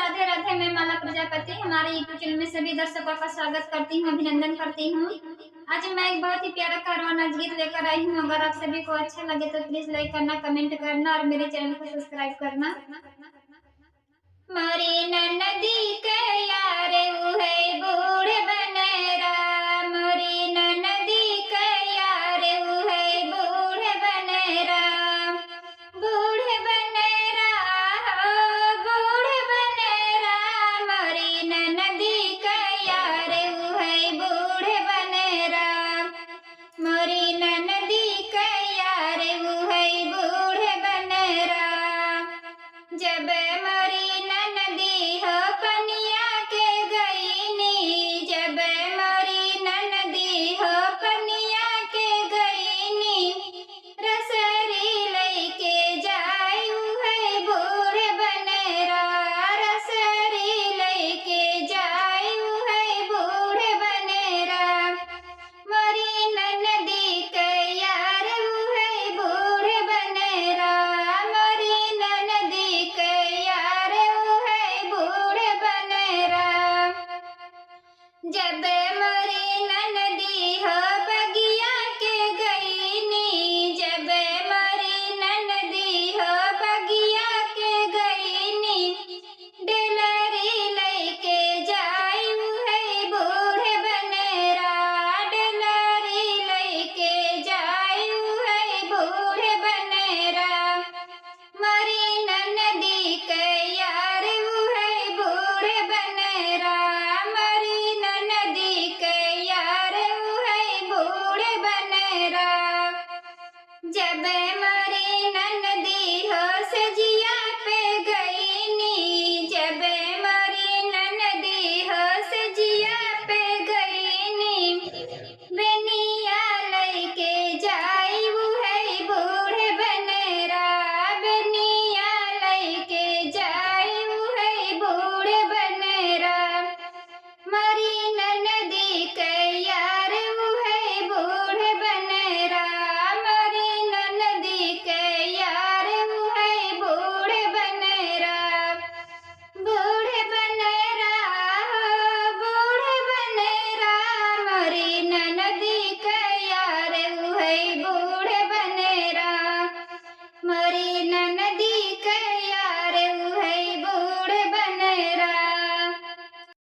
राधे राधे। मैं माला प्रजापति हमारे YouTube channel में सभी दर्शकों का स्वागत करती हूँ, अभिनंदन करती हूँ। आज मैं एक बहुत ही प्यारा कारवां गीत लेकर आई हूँ। अगर आप सभी को अच्छा लगे तो प्लीज लाइक करना, कमेंट करना और मेरे चैनल को सब्सक्राइब करना।